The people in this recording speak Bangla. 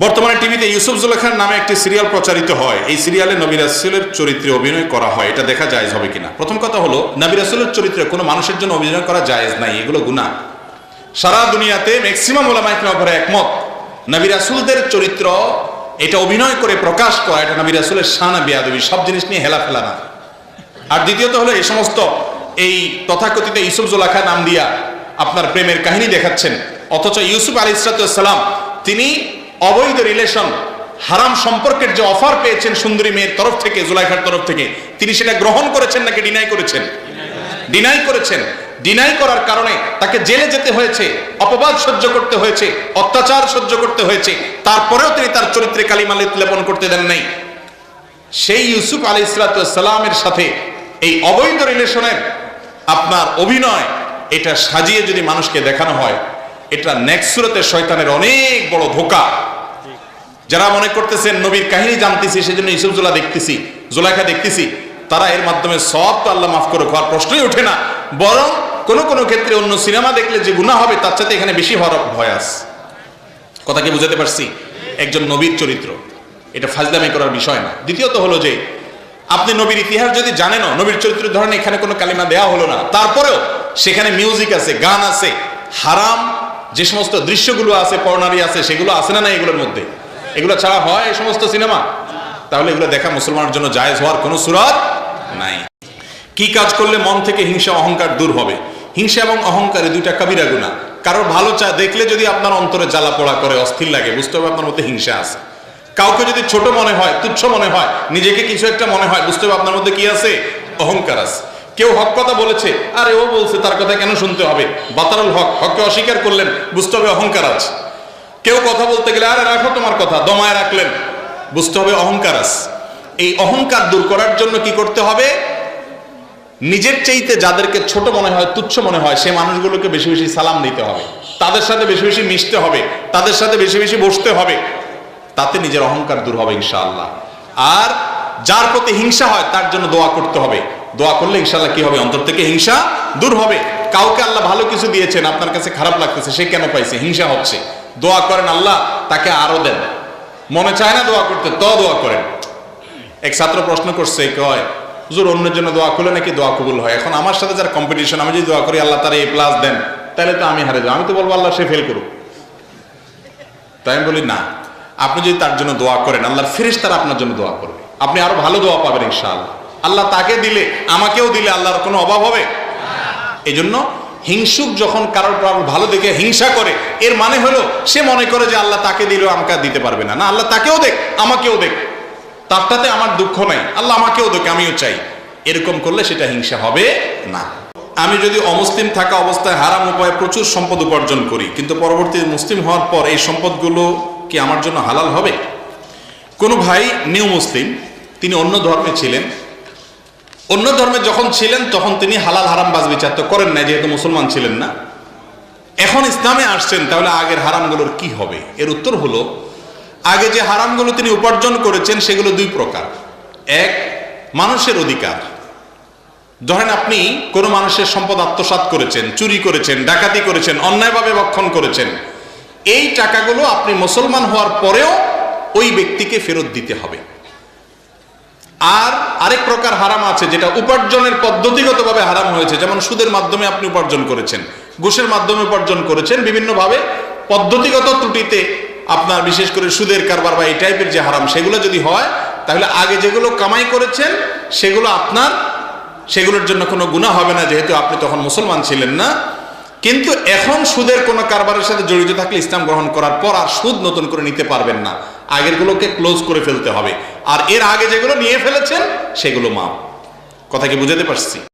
বর্তমানে টিভিতে ইউসুফ জুলেখার নামে একটি সিরিয়াল প্রচারিত হয়। এই সিরিয়ালে নবী রাসূলের চরিত্রে অভিনয় করা হয়। এটা দেখা জায়েজ হবে কিনা? প্রথম কথা হলো, নবী রাসূলের চরিত্রে কোনো মানুষের জন্য অভিনয় করা জায়েজ নাই, এগুলো গুনাহ। সারা দুনিয়াতে ম্যাক্সিমাম উলামায়ে কেরাম একমত, নবী রাসূলদের চরিত্র এটা অভিনয় করে প্রকাশ করা, এটা নবী রাসূলের শান বেয়াদবি, সব জিনিস নিয়ে হেলাফেলা না। আর দ্বিতীয়ত হলো, এই সমস্ত এই তথাকথিত ইউসুফ জুলেখা নাম দিয়া আপনার প্রেমের কাহিনী দেখাচ্ছেন, অথচ ইউসুফ আলাইহিস সালাম তিনি অবৈধ রিলেশন, হারাম সম্পর্কের যে অফার পেয়েছেন সুন্দরী মেয়ের তরফ থেকে, জুলাইখার তরফ থেকে, তিনি সেটা গ্রহণ করেছেন নাকি ডিনাই করেছেন? ডিনাই করেছেন। ডিনাই করার কারণে তাকে জেলে যেতে হয়েছে, অপবাদ সহ্য করতে হয়েছে, অত্যাচার সহ্য করতে হয়েছে, তারপরেও তিনি তার চরিত্রে কালিমা লেপন করতে দেন নাই। সেই ইউসুফ আলাইহিস সালামের সাথে এই অবৈধ রিলেশনের আপনার অভিনয়, এটা সাজিয়ে যদি মানুষকে দেখানো হয়, এটা নেক্সট সূরাতে শয়তানের অনেক বড় ধোঁকা। যারা মনে করতেছেন নবীর কাহিনী জানতেছি সেজন্য ইউসুফ জুলাইখা দেখতেছি, তারা এর মাধ্যমে সব তো আল্লাহ মাফ করে হওয়ার প্রশ্নই ওঠে না, বরং কোনো কোনো ক্ষেত্রে অন্য সিনেমা দেখলে যে গুনাহ হবে তার সাথে এখানে বেশি হওয়ার ভয় আছে। কথা কি বুঝাতে পারছি? একজন নবীর চরিত্র, এটা ফাজলামি করার বিষয় না। দ্বিতীয়ত হলো যে, আপনি নবীর ইতিহাস যদি জানেনও, নবীর চরিত্র ধরেন এখানে কোনো কালিমা দেয়া হলো না, তারপরেও সেখানে মিউজিক আছে, গান আছে, হারাম যে সমস্ত দৃশ্যগুলো আছে, পর্নারি আছে, সেগুলো আছে না এগুলোর মধ্যে? এগুলো ছাড়া হয় এই সমস্ত সিনেমা? তাহলে এগুলো দেখা মুসলমানের জন্য জায়েজ হওয়ার কোনো সুরাত নাই। কি কাজ করলে মন থেকে হিংসা অহংকার দূর হবে? হিংসা এবং অহংকারে দুইটা কাবিরা গুনাহ। কারোর ভালো দেখলে যদি আপনার অন্তরে জ্বালা পোড়া করে, অস্থির লাগে, বুঝতে হবে আপনার মধ্যে হিংসা আছে। কাউকে যদি ছোট মনে হয়, তুচ্ছ মনে হয়, নিজেকে কিছু একটা মনে হয়, বুঝতে হবে আপনার মধ্যে কি আছে? অহংকার আছে। কেউ হক কথা বলেছে, আরে ও বলছে, তার কথা কেন শুনতে হবে? বাতারুল হক, হককে অস্বীকার করলেন, বুঝতে হবে অহংকার আছে। কেউ কথা বলতে গেলে, আরে রাখো তোমার কথা, দমায় রাখলেন, বুঝতে হবে অহংকার আছে। এই অহংকার দূর করার জন্য কি করতে হবে? নিজের চাইতে যাদেরকে ছোট মনে হয়, তুচ্ছ মনে হয়, সে মানুষগুলোকে বেশি বেশি সালাম দিতে হবে, তাদের সাথে বেশি বেশি মিশতে হবে, তাদের সাথে বেশি বেশি বসতে হবে, তাতে নিজের অহংকার দূর হবে ইনশাআল্লাহ। আর যার প্রতি হিংসা হয় তার জন্য দোয়া করতে হবে। দোয়া করলে ইনশাআল্লাহ কি হবে? অন্তর থেকে হিংসা দূর হবে। কাউকে আল্লাহ ভালো কিছু দিয়েছেন, আপনার কাছে খারাপ লাগতেছে, সে কেন পাইছে? হিংসা হচ্ছে। দোয়া করেন, আল্লাহ তাকে আরো দেন। মনে চায় না দোয়া করতে, তো দোয়া করেন। এক ছাত্র প্রশ্ন করছে, কয় হুজুর, অন্যের জন্য দোয়া করলে নাকি দোয়া কবুল হয়? এখন আমার সাথে যার কম্পিটিশন, আমি যদি দোয়া করি আল্লাহ তার A+ দেন, তাহলে তো আমি হারে যাবো, আমি তো বলবো আল্লাহ সে ফেল করুক। তাই আমি বলি না, আপনি যদি তার জন্য দোয়া করেন, আল্লাহর ফেরেশতারা আপনার জন্য দোয়া করবে, আপনি আরো ভালো দোয়া পাবেন ইনশাআল্লাহ। আল্লাহ তাকে দিলে, আমাকেও দিলে আল্লাহর কোনো অভাব হবে? এই জন্য হিংসুক যখন কারোর ভালো দেখে হিংসা করে, এর মানে হলো সে মনে করে যে আল্লাহ তাকে দিলেও আমাকে দিতে পারবে না। না, আল্লাহ তাকেও দেখ, আমাকেও দেখ, তারটাতে আমার দুঃখ নাই, আল্লাহ আমাকেও দেখ, আমিও চাই। এরকম করলে সেটা হিংসা হবে না। আমি যদি অমুসলিম থাকা অবস্থায় হারাম উপায়ে প্রচুর সম্পদ উপার্জন করি, কিন্তু পরবর্তী মুসলিম হওয়ার পর এই সম্পদগুলো কি আমার জন্য হালাল হবে? কোনো ভাই নিউ মুসলিম, তিনি অন্য ধর্মে ছিলেন, অন্য ধর্মে যখন ছিলেন তখন তিনি হালাল হারাম বাজ বিচার তো করেন না, যেহেতু মুসলমান ছিলেন না। এখন ইসলামে আসছেন, তাহলে আগের হারামগুলোর কি হবে? এর উত্তর হলো, আগে যে হারামগুলো তিনি উপার্জন করেছেন সেগুলো দুই প্রকার। এক, মানুষের অধিকার। ধরেন আপনি কোনো মানুষের সম্পদ আত্মসাৎ করেছেন, চুরি করেছেন, ডাকাতি করেছেন, অন্যায়ভাবে ভক্ষণ করেছেন, এই টাকাগুলো আপনি মুসলমান হওয়ার পরেও ওই ব্যক্তিকে ফেরত দিতে হবে। আর আরেক প্রকার হারাম আছে যেটা উপার্জনের পদ্ধতিগতভাবে হারাম হয়েছে, যেমন সুদের মাধ্যমে আপনি উপার্জন করেছেন, ঘুষের মাধ্যমে উপার্জন করেছেন, বিভিন্নভাবে পদ্ধতিগত ত্রুটিতে আপনার, বিশেষ করে সুদের কারবার বা এই টাইপের যে হারাম, সেগুলো যদি হয়, তাহলে আগে যেগুলো কামাই করেছেন সেগুলো আপনার, সেগুলোর জন্য কোনো গুনাহ হবে না, যেহেতু আপনি তখন মুসলমান ছিলেন না। কিন্তু এখন সুদের কোনো কারবারের সাথে জড়িত থাকলে ইসলাম গ্রহণ করার পর আর সুদ নতুন করে নিতে পারবেন না, আগেরগুলোকে ক্লোজ করে ফেলতে হবে। আর এর আগে যেগুলো নিয়ে ফেলেছেন সেগুলো মাফ। কথা কি বুঝাতে পারছি?